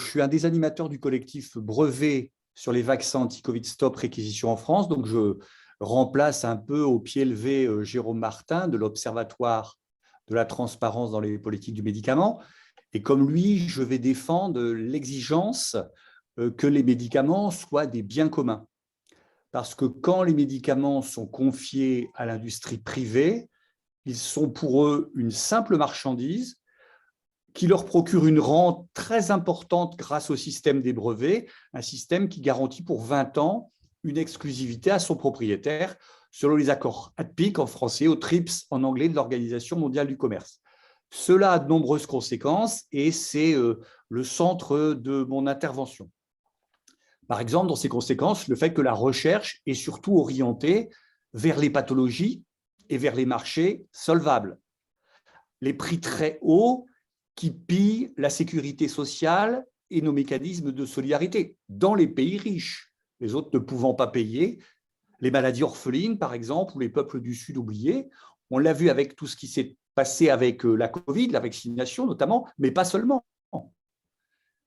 je suis un des animateurs du collectif Brevet sur les vaccins anti-Covid Stop réquisition en France. Donc, je remplace un peu au pied levé Jérôme Martin de l'Observatoire de la transparence dans les politiques du médicament. Et comme lui, je vais défendre l'exigence que les médicaments soient des biens communs. Parce que quand les médicaments sont confiés à l'industrie privée, ils sont pour eux une simple marchandise qui leur procure une rente très importante grâce au système des brevets, un système qui garantit pour 20 ans une exclusivité à son propriétaire, selon les accords ADPIC en français, ou TRIPS en anglais de l'Organisation mondiale du commerce. Cela a de nombreuses conséquences et c'est le centre de mon intervention. Par exemple, dans ces conséquences, le fait que la recherche est surtout orientée vers les pathologies et vers les marchés solvables. Les prix très hauts qui pillent la sécurité sociale et nos mécanismes de solidarité dans les pays riches, les autres ne pouvant pas payer. Les maladies orphelines, par exemple, ou les peuples du Sud oubliés, on l'a vu avec tout ce qui s'est passé avec la Covid, la vaccination notamment, mais pas seulement.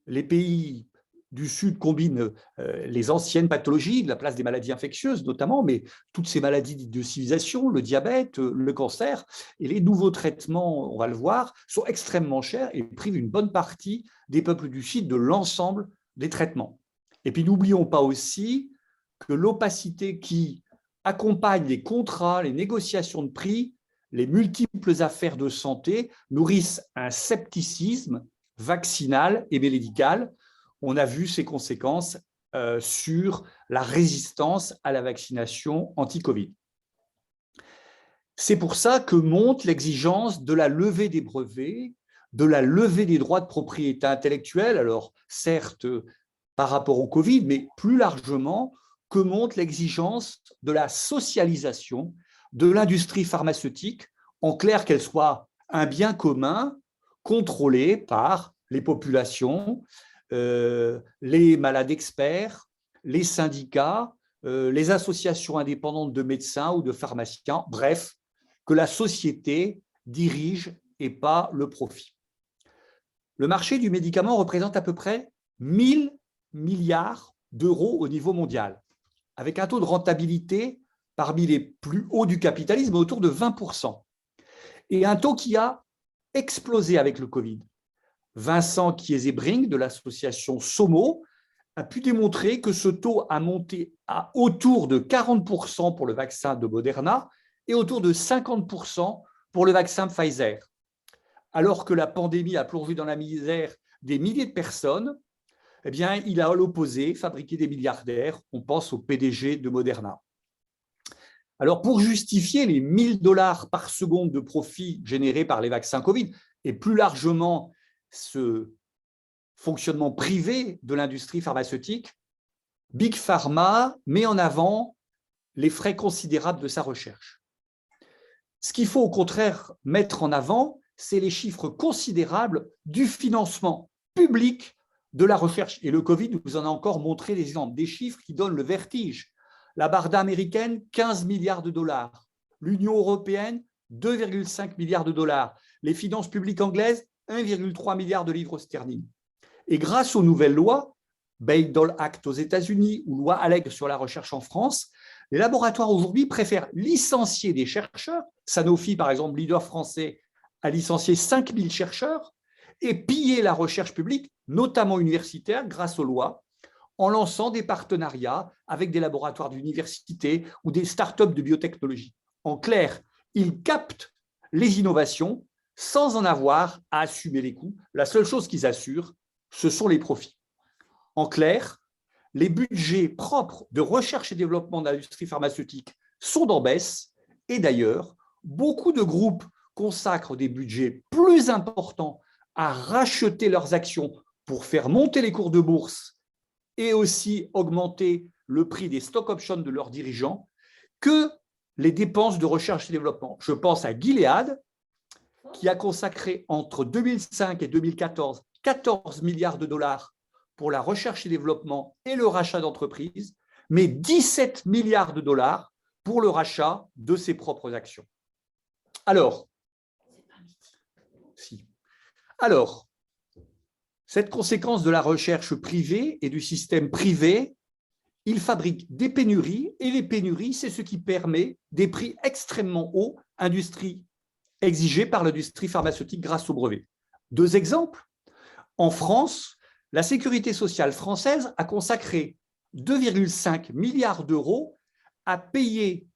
Les pays du Sud combinent les anciennes pathologies, de la place des maladies infectieuses notamment, mais toutes ces maladies dites de civilisation, le diabète, le cancer, et les nouveaux traitements, on va le voir, sont extrêmement chers et privent une bonne partie des peuples du Sud de l'ensemble des traitements. Et puis n'oublions pas aussi que l'opacité qui accompagne les contrats, les négociations de prix, les multiples affaires de santé nourrissent un scepticisme vaccinal et médical. On a vu ses conséquences sur la résistance à la vaccination anti-Covid. C'est pour ça que monte l'exigence de la levée des brevets, de la levée des droits de propriété intellectuelle, alors certes par rapport au Covid, mais plus largement, que monte l'exigence de la socialisation de l'industrie pharmaceutique, en clair qu'elle soit un bien commun contrôlé par les populations, les malades experts, les syndicats, les associations indépendantes de médecins ou de pharmaciens, bref, que la société dirige et pas le profit. Le marché du médicament représente à peu près 1000 milliards d'euros au niveau mondial, avec un taux de rentabilité parmi les plus hauts du capitalisme, autour de 20%, et un taux qui a explosé avec le Covid. Vincent Chiese-Bring de l'association SOMO a pu démontrer que ce taux a monté à autour de 40% pour le vaccin de Moderna et autour de 50% pour le vaccin Pfizer. Alors que la pandémie a plongé dans la misère des milliers de personnes, eh bien, il a à l'opposé fabriqué des milliardaires. On pense au PDG de Moderna. Alors, pour justifier les 1000 $ par seconde de profit générés par les vaccins Covid, et plus largement ce fonctionnement privé de l'industrie pharmaceutique, Big Pharma met en avant les frais considérables de sa recherche. Ce qu'il faut au contraire mettre en avant, c'est les chiffres considérables du financement public de la recherche. Et le Covid vous en a encore montré des exemples, des chiffres qui donnent le vertige. La BARDA américaine, 15 milliards de dollars. L'Union européenne, 2,5 milliards de dollars. Les finances publiques anglaises, 1,3 milliard de livres sterling. Et grâce aux nouvelles lois, Bayh-Dole Act aux États-Unis ou loi Allègre sur la recherche en France, les laboratoires aujourd'hui préfèrent licencier des chercheurs. Sanofi, par exemple, leader français, a licencié 5000 chercheurs et piller la recherche publique, notamment universitaire, grâce aux lois, en lançant des partenariats avec des laboratoires d'université ou des startups de biotechnologie. En clair, ils captent les innovations sans en avoir à assumer les coûts. La seule chose qu'ils assurent, ce sont les profits. En clair, les budgets propres de recherche et développement de l'industrie pharmaceutique sont en baisse et d'ailleurs, beaucoup de groupes consacrent des budgets plus importants à racheter leurs actions pour faire monter les cours de bourse et aussi augmenter le prix des stock options de leurs dirigeants que les dépenses de recherche et développement. Je pense à Gilead, qui a consacré entre 2005 et 2014 14 milliards de dollars pour la recherche et développement et le rachat d'entreprises, mais 17 milliards de dollars pour le rachat de ses propres actions. Alors, Cette conséquence de la recherche privée et du système privé, il fabrique des pénuries, et les pénuries, c'est ce qui permet des prix extrêmement hauts exigés par l'industrie pharmaceutique grâce aux brevets. 2 exemples. En France, la sécurité sociale française a consacré 2,5 milliards d'euros à payés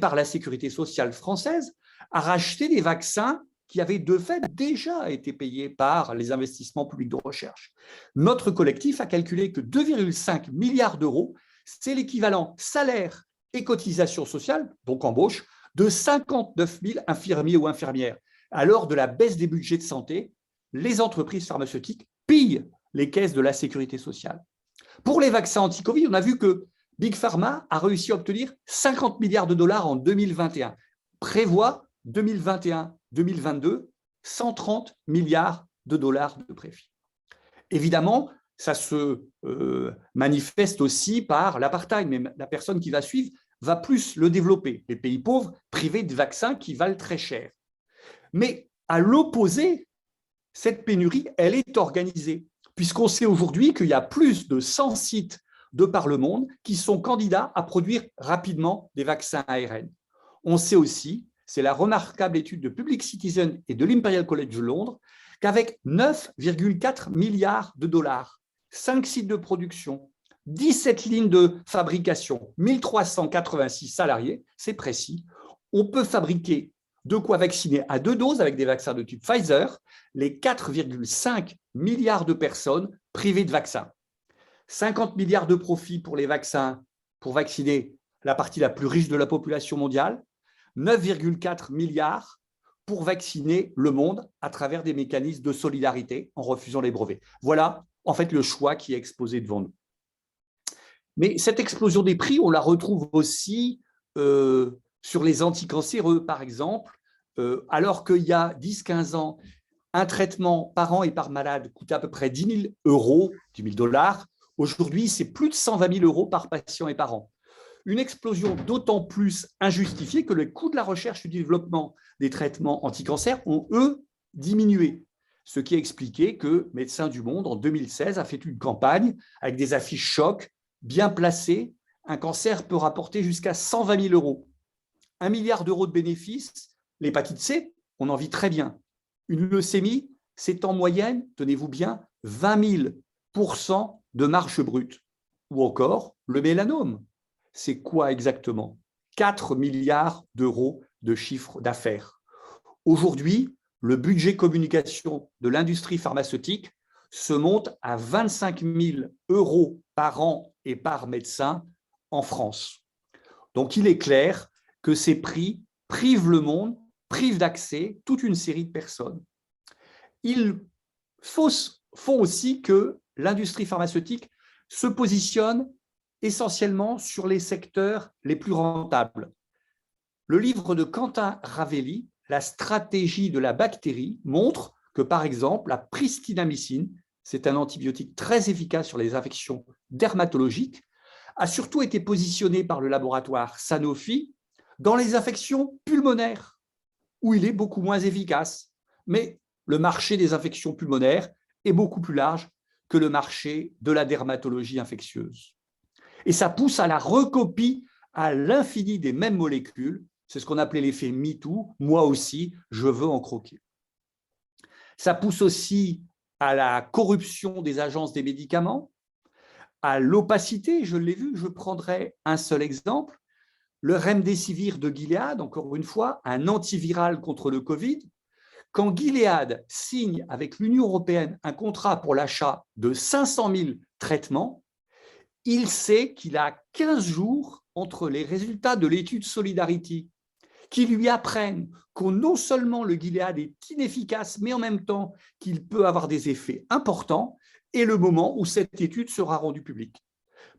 par la sécurité sociale française à racheter des vaccins qui avaient de fait déjà été payés par les investissements publics de recherche. Notre collectif a calculé que 2,5 milliards d'euros, c'est l'équivalent salaire et cotisation sociale, donc embauche, de 59 000 infirmiers ou infirmières. À l'heure de la baisse des budgets de santé, les entreprises pharmaceutiques pillent les caisses de la sécurité sociale. Pour les vaccins anti-Covid, on a vu que Big Pharma a réussi à obtenir 50 milliards de dollars en 2021, prévoit 2021-2022, 130 milliards de dollars de préfis. Évidemment, ça se manifeste aussi par l'apartheid, mais la personne qui va suivre va plus le développer. Les pays pauvres privés de vaccins qui valent très cher. Mais à l'opposé, cette pénurie, elle est organisée, puisqu'on sait aujourd'hui qu'il y a plus de 100 sites de par le monde qui sont candidats à produire rapidement des vaccins ARN. On sait aussi, c'est la remarquable étude de Public Citizen et de l'Imperial College de Londres, qu'avec 9,4 milliards de dollars, 5 sites de production, 17 lignes de fabrication, 1386 salariés, c'est précis, on peut fabriquer de quoi vacciner à 2 doses avec des vaccins de type Pfizer les 4,5 milliards de personnes privées de vaccins. 50 milliards de profits pour les vaccins pour vacciner la partie la plus riche de la population mondiale, 9,4 milliards pour vacciner le monde à travers des mécanismes de solidarité en refusant les brevets. Voilà en fait le choix qui est exposé devant nous. Mais cette explosion des prix, on la retrouve aussi sur les anticancéreux, par exemple, alors qu'il y a 10-15 ans, un traitement par an et par malade coûtait à peu près 10 000 euros, 10 000 dollars. Aujourd'hui, c'est plus de 120 000 euros par patient et par an. Une explosion d'autant plus injustifiée que les coûts de la recherche et du développement des traitements anti-cancer ont, eux, diminué. Ce qui a expliqué que Médecins du Monde, en 2016, a fait une campagne avec des affiches chocs bien placées. Un cancer peut rapporter jusqu'à 120 000 euros. 1 milliard d'euros de bénéfices. L'hépatite C, on en vit très bien. Une leucémie, c'est en moyenne, tenez-vous bien, 20 000% de marge brute. Ou encore le mélanome. C'est quoi exactement? 4 milliards d'euros de chiffre d'affaires. Aujourd'hui, le budget communication de l'industrie pharmaceutique se monte à 25 000 euros par an et par médecin en France. Donc, il est clair que ces prix privent le monde, privent d'accès toute une série de personnes. Ils font aussi que l'industrie pharmaceutique se positionne essentiellement sur les secteurs les plus rentables. Le livre de Quentin Ravelli, La stratégie de la bactérie, montre que, par exemple, la pristinamycine, c'est un antibiotique très efficace sur les infections dermatologiques, a surtout été positionné par le laboratoire Sanofi dans les infections pulmonaires, où il est beaucoup moins efficace. Mais le marché des infections pulmonaires est beaucoup plus large que le marché de la dermatologie infectieuse. Et ça pousse à la recopie à l'infini des mêmes molécules. C'est ce qu'on appelait l'effet MeToo. Moi aussi, je veux en croquer. Ça pousse aussi à la corruption des agences des médicaments, à l'opacité, je l'ai vu, je prendrai un seul exemple. Le Remdesivir de Gilead, encore une fois, un antiviral contre le Covid. Quand Gilead signe avec l'Union européenne un contrat pour l'achat de 500 000 traitements, il sait qu'il a 15 jours entre les résultats de l'étude Solidarity qui lui apprennent que non seulement le Gilead est inefficace, mais en même temps qu'il peut avoir des effets importants, et le moment où cette étude sera rendue publique.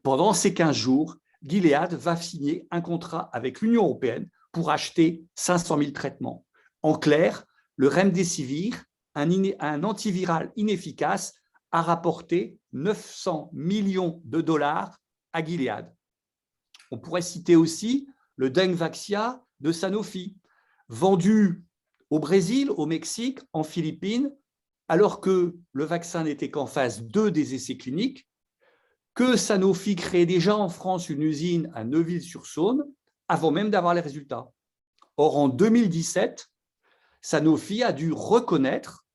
Pendant ces 15 jours, Gilead va signer un contrat avec l'Union européenne pour acheter 500 000 traitements. En clair, le Remdesivir, un antiviral inefficace, a rapporté 900 millions de dollars à Gilead. On pourrait citer aussi le Dengvaxia de Sanofi, vendu au Brésil, au Mexique, en Philippines, alors que le vaccin n'était qu'en phase 2 des essais cliniques, que Sanofi créait déjà en France une usine à Neuville-sur-Saône avant même d'avoir les résultats. Or, en 2017, Sanofi a dû reconnaître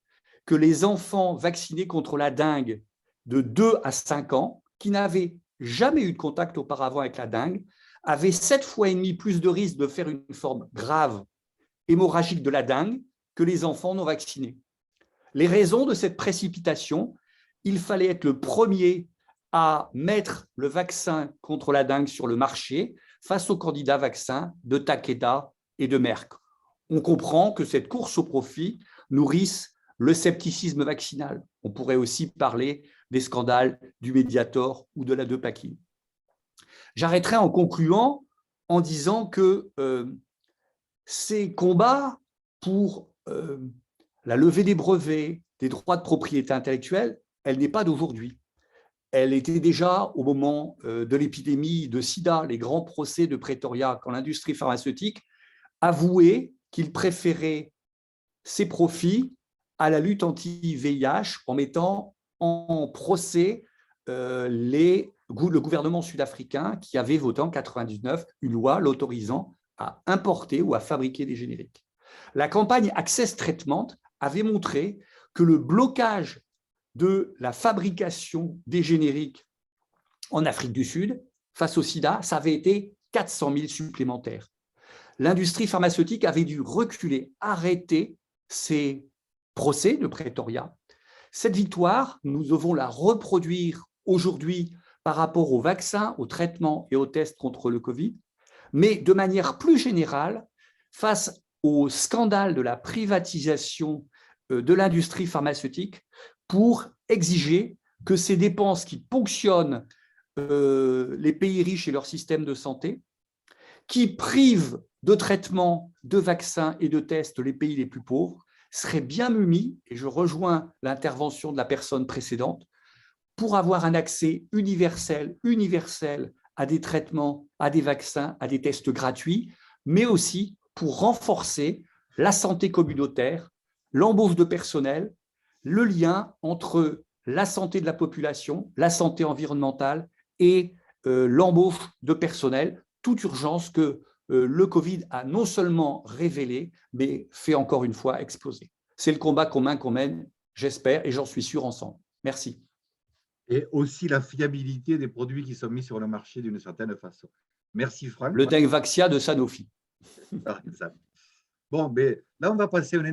que les enfants vaccinés contre la dengue de 2 à 5 ans, qui n'avaient jamais eu de contact auparavant avec la dengue, avaient 7 fois et demi plus de risque de faire une forme grave hémorragique de la dengue que les enfants non vaccinés. Les raisons de cette précipitation, il fallait être le premier à mettre le vaccin contre la dengue sur le marché face aux candidats vaccins de Takeda et de Merck. On comprend que cette course au profit nourrisse le scepticisme vaccinal. On pourrait aussi parler des scandales du Mediator ou de la Depakine. J'arrêterai en concluant en disant que ces combats pour la levée des brevets, des droits de propriété intellectuelle, elle n'est pas d'aujourd'hui. Elle était déjà au moment de l'épidémie de sida, les grands procès de Pretoria, quand l'industrie pharmaceutique avouait qu'il préférait ses profits à la lutte anti-VIH en mettant en procès le gouvernement sud-africain qui avait voté en 1999 une loi l'autorisant à importer ou à fabriquer des génériques. La campagne Access Treatment avait montré que le blocage de la fabrication des génériques en Afrique du Sud face au sida, ça avait été 400 000 supplémentaires. L'industrie pharmaceutique avait dû reculer, arrêter ces procès de Pretoria. Cette victoire, nous devons la reproduire aujourd'hui par rapport aux vaccins, aux traitements et aux tests contre le Covid, mais de manière plus générale, face au scandale de la privatisation de l'industrie pharmaceutique, pour exiger que ces dépenses qui ponctionnent les pays riches et leur système de santé, qui privent de traitements, de vaccins et de tests les pays les plus pauvres, seraient bien mis, et je rejoins l'intervention de la personne précédente, pour avoir un accès universel à des traitements, à des vaccins, à des tests gratuits, mais aussi pour renforcer la santé communautaire, l'embauche de personnel, le lien entre la santé de la population, la santé environnementale et l'embauche de personnel, toute urgence que le Covid a non seulement révélé, mais fait encore une fois exploser. C'est le combat commun qu'on mène, j'espère, et j'en suis sûr ensemble. Merci. Et aussi la fiabilité des produits qui sont mis sur le marché d'une certaine façon. Merci Franck. Le Dengvaxia de Sanofi. Bon, mais là, on va passer